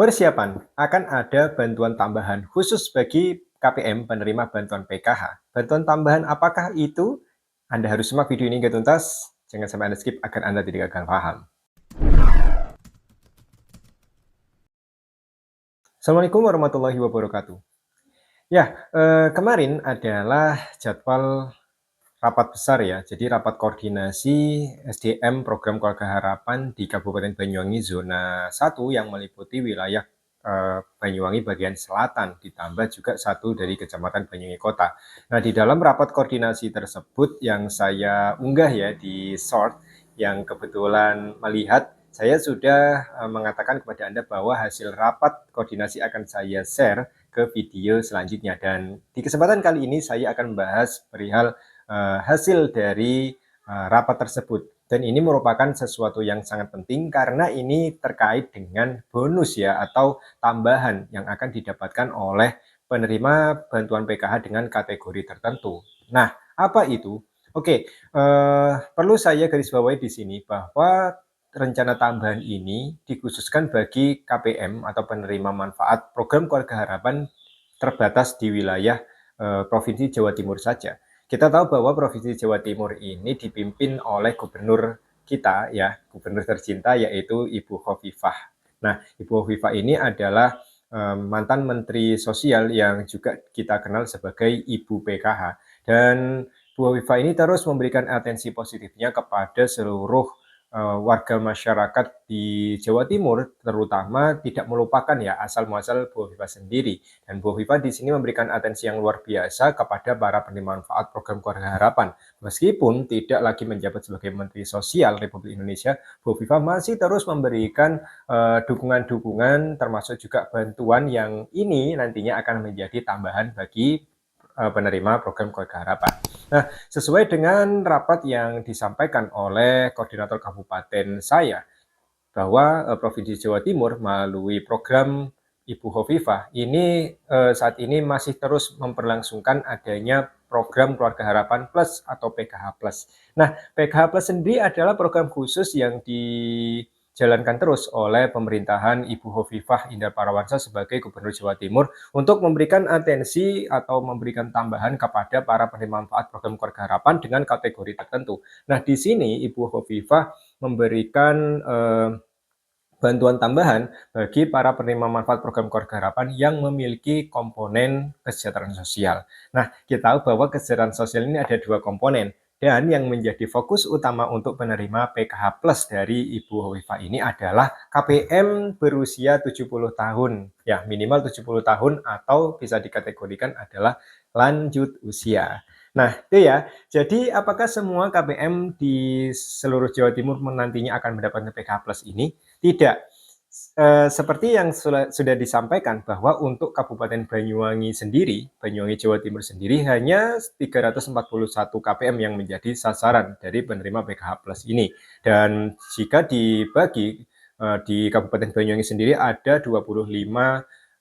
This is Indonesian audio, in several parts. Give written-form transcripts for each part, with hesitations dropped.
Persiapan, akan ada bantuan tambahan khusus bagi KPM penerima bantuan PKH. Bantuan tambahan apakah itu? Anda harus simak video ini hingga tuntas, jangan sampai Anda skip agar Anda tidak gagal paham. Assalamualaikum warahmatullahi wabarakatuh. Kemarin adalah jadwal rapat besar ya, jadi rapat koordinasi SDM Program Keluarga Harapan di Kabupaten Banyuwangi Zona 1 yang meliputi wilayah Banyuwangi bagian selatan, ditambah juga satu dari Kecamatan Banyuwangi Kota. Nah, di dalam rapat koordinasi tersebut yang saya unggah ya di short, yang kebetulan melihat, saya sudah mengatakan kepada Anda bahwa hasil rapat koordinasi akan saya share ke video selanjutnya. Dan di kesempatan kali ini saya akan membahas perihal hasil dari rapat tersebut. Dan ini merupakan sesuatu yang sangat penting karena ini terkait dengan bonus ya atau tambahan yang akan didapatkan oleh penerima bantuan PKH dengan kategori tertentu. Nah, apa itu? Oke, perlu saya garis bawahi di sini bahwa rencana tambahan ini dikhususkan bagi KPM atau penerima manfaat program Keluarga Harapan terbatas di wilayah Provinsi Jawa Timur saja. Kita tahu bahwa Provinsi Jawa Timur ini dipimpin oleh gubernur kita ya, gubernur tercinta yaitu Ibu Khofifah. Nah, Ibu Khofifah ini adalah mantan Menteri Sosial yang juga kita kenal sebagai Ibu PKH. Dan Bu Khofifah ini terus memberikan atensi positifnya kepada seluruh warga masyarakat di Jawa Timur, terutama tidak melupakan ya asal muasal Bu Khofifah sendiri. Dan Bu Khofifah di sini memberikan atensi yang luar biasa kepada para penerima manfaat program Keluarga Harapan. Meskipun tidak lagi menjabat sebagai Menteri Sosial Republik Indonesia, Bu Khofifah masih terus memberikan dukungan-dukungan termasuk juga bantuan yang ini nantinya akan menjadi tambahan bagi penerima program Keluarga Harapan. Nah, sesuai dengan rapat yang disampaikan oleh koordinator kabupaten saya, bahwa Provinsi Jawa Timur melalui program Ibu Khofifah ini saat ini masih terus memperlangsungkan adanya program Keluarga Harapan Plus atau PKH Plus. Nah, PKH Plus sendiri adalah program khusus yang dijalankan terus oleh pemerintahan Ibu Khofifah Indar Parawansa sebagai Gubernur Jawa Timur untuk memberikan atensi atau memberikan tambahan kepada para penerima manfaat program Keluarga Harapan dengan kategori tertentu. Nah, di sini Ibu Khofifah memberikan bantuan tambahan bagi para penerima manfaat program Keluarga Harapan yang memiliki komponen kesejahteraan sosial. Nah, kita tahu bahwa kesejahteraan sosial ini ada dua komponen, dan yang menjadi fokus utama untuk penerima PKH Plus dari Ibu Khofifah ini adalah KPM berusia 70 tahun, ya minimal 70 tahun atau bisa dikategorikan adalah lanjut usia. Nah, itu ya. Jadi apakah semua KPM di seluruh Jawa Timur nantinya akan mendapatkan PKH Plus ini? Tidak. Seperti yang sudah disampaikan bahwa untuk Kabupaten Banyuwangi sendiri, Banyuwangi Jawa Timur sendiri hanya 341 KPM yang menjadi sasaran dari penerima PKH Plus ini. Dan jika dibagi di Kabupaten Banyuwangi sendiri ada 25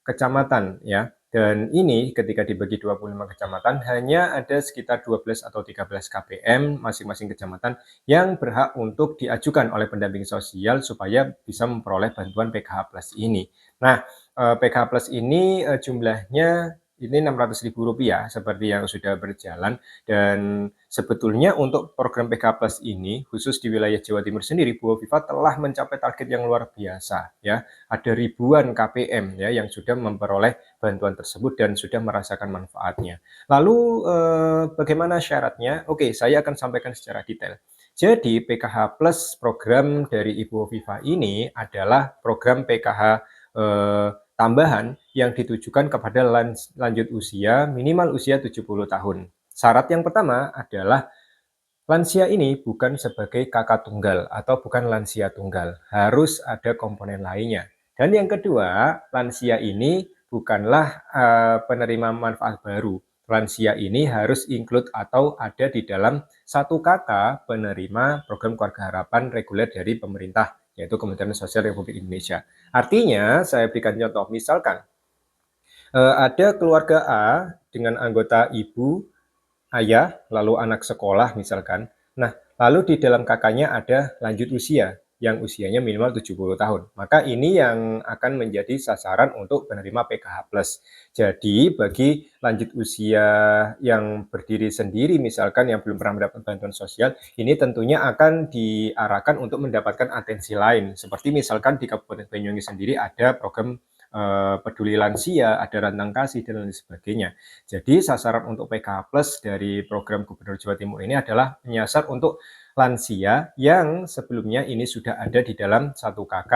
kecamatan ya. Dan ini ketika dibagi 25 kecamatan hanya ada sekitar 12 atau 13 KPM masing-masing kecamatan yang berhak untuk diajukan oleh pendamping sosial supaya bisa memperoleh bantuan PKH Plus ini. Nah, PKH Plus ini jumlahnya ini Rp600.000 seperti yang sudah berjalan, dan sebetulnya untuk program PKH Plus ini khusus di wilayah Jawa Timur sendiri, Bu Khofifah telah mencapai target yang luar biasa ya. Ada ribuan KPM ya yang sudah memperoleh bantuan tersebut dan sudah merasakan manfaatnya. Lalu bagaimana syaratnya? Oke, saya akan sampaikan secara detail. Jadi PKH Plus program dari Ibu Khofifah ini adalah program PKH tambahan yang ditujukan kepada lanjut usia minimal usia 70 tahun. Syarat yang pertama adalah lansia ini bukan sebagai kakak tunggal atau bukan lansia tunggal, harus ada komponen lainnya. Dan yang kedua, lansia ini bukanlah penerima manfaat baru. Lansia ini harus include atau ada di dalam satu kakak penerima program Keluarga Harapan reguler dari pemerintah, yaitu Kementerian Sosial Republik Indonesia. Artinya, saya berikan contoh, misalkan ada keluarga A dengan anggota ibu, ayah, lalu anak sekolah misalkan. Nah, lalu di dalam kakaknya ada lanjut usia. yang usianya minimal 70 tahun. Maka ini yang akan menjadi sasaran untuk penerima PKH+. Jadi bagi lanjut usia yang berdiri sendiri misalkan yang belum pernah mendapat bantuan sosial, ini tentunya akan diarahkan untuk mendapatkan atensi lain. Seperti misalkan di Kabupaten Banyuwangi sendiri ada program peduli lansia, ada rantang kasih dan lain sebagainya. Jadi sasaran untuk PKH Plus dari program Gubernur Jawa Timur ini adalah menyasar untuk lansia yang sebelumnya ini sudah ada di dalam 1 KK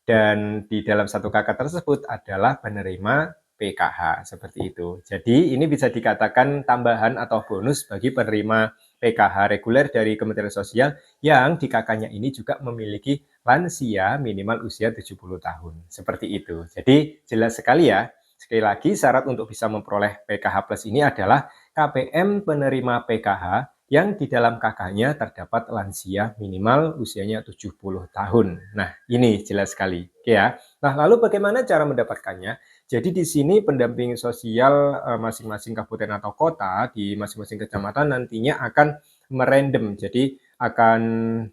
dan di dalam 1 KK tersebut adalah penerima PKH seperti itu. Jadi ini bisa dikatakan tambahan atau bonus bagi penerima PKH reguler dari Kementerian Sosial yang di KK-nya ini juga memiliki lansia minimal usia 70 tahun. Seperti itu. Jadi jelas sekali ya. Sekali lagi syarat untuk bisa memperoleh PKH Plus ini adalah KPM penerima PKH yang di dalam KK-nya terdapat lansia minimal usianya 70 tahun. Nah, ini jelas sekali. Oke ya. Nah, lalu bagaimana cara mendapatkannya? Jadi di sini pendamping sosial masing-masing kabupaten atau kota di masing-masing kecamatan nantinya akan merandom. Jadi akan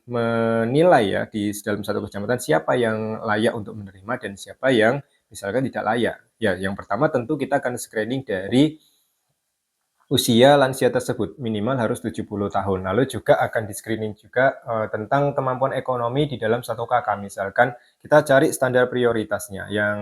menilai ya di dalam satu kecamatan siapa yang layak untuk menerima dan siapa yang misalkan tidak layak. Ya, yang pertama tentu kita akan screening dari usia lansia tersebut minimal harus 70 tahun. Lalu juga akan di-screening juga tentang kemampuan ekonomi di dalam 1 KK. Misalkan kita cari standar prioritasnya yang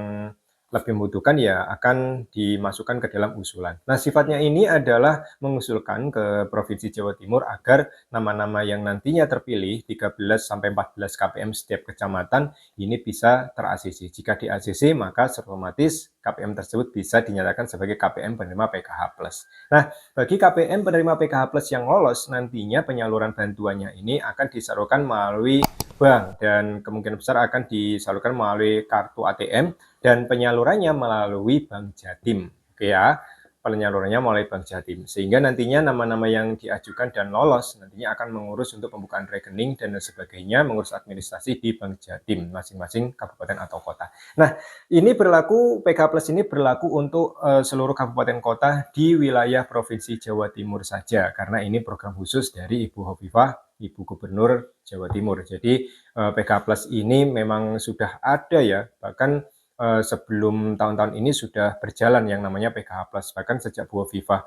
lebih membutuhkan ya akan dimasukkan ke dalam usulan. Nah, sifatnya ini adalah mengusulkan ke Provinsi Jawa Timur agar nama-nama yang nantinya terpilih 13 sampai 14 KPM setiap kecamatan ini bisa ter-ACC. Jika di-ACC maka otomatis KPM tersebut bisa dinyatakan sebagai KPM penerima PKH+. Nah, bagi KPM penerima PKH Plus yang lolos, nantinya penyaluran bantuannya ini akan disalurkan melalui bank dan kemungkinan besar akan disalurkan melalui kartu ATM dan penyalurannya melalui Bank Jatim. Oke ya, penyalurannya melalui Bank Jatim. Sehingga nantinya nama-nama yang diajukan dan lolos nantinya akan mengurus untuk pembukaan rekening dan sebagainya, mengurus administrasi di Bank Jatim masing-masing kabupaten atau kota. Nah, ini berlaku PKH Plus ini berlaku untuk seluruh kabupaten kota di wilayah Provinsi Jawa Timur saja karena ini program khusus dari Ibu Hovifah, Ibu Gubernur Jawa Timur. Jadi PKH Plus ini memang sudah ada ya, bahkan sebelum tahun-tahun ini sudah berjalan yang namanya PKH Plus. Bahkan sejak Bu Hovifah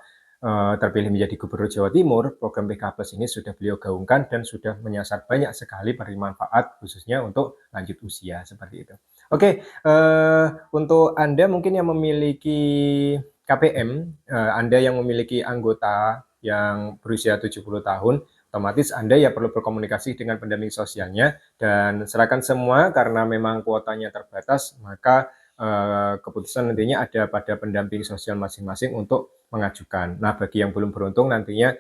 terpilih menjadi Gubernur Jawa Timur, program PKH Plus ini sudah beliau gaungkan dan sudah menyasar banyak sekali penerima manfaat khususnya untuk lanjut usia seperti itu. Oke, untuk Anda mungkin yang memiliki KPM, Anda yang memiliki anggota yang berusia 70 tahun, otomatis Anda ya perlu berkomunikasi dengan pendamping sosialnya dan serahkan semua karena memang kuotanya terbatas, maka keputusan nantinya ada pada pendamping sosial masing-masing untuk mengajukan. Nah, bagi yang belum beruntung nantinya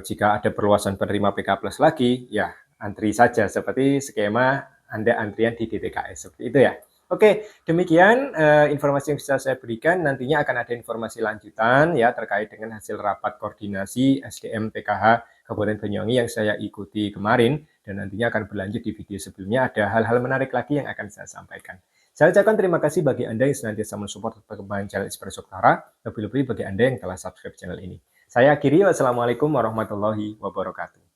jika ada perluasan penerima PK Plus lagi, ya antri saja seperti skema Anda antrian di DTKS seperti itu ya. Oke, demikian informasi yang bisa saya berikan. Nantinya akan ada informasi lanjutan ya terkait dengan hasil rapat koordinasi SDM PKH Kabupaten Banyuwangi yang saya ikuti kemarin dan nantinya akan berlanjut di video sebelumnya. Ada hal-hal menarik lagi yang akan saya sampaikan. Saya ucapkan terima kasih bagi Anda yang senantiasa mensupport perkembangan channel Espresso Utara, lebih-lebih bagi Anda yang telah subscribe channel ini. Saya akhiri, wassalamualaikum warahmatullahi wabarakatuh.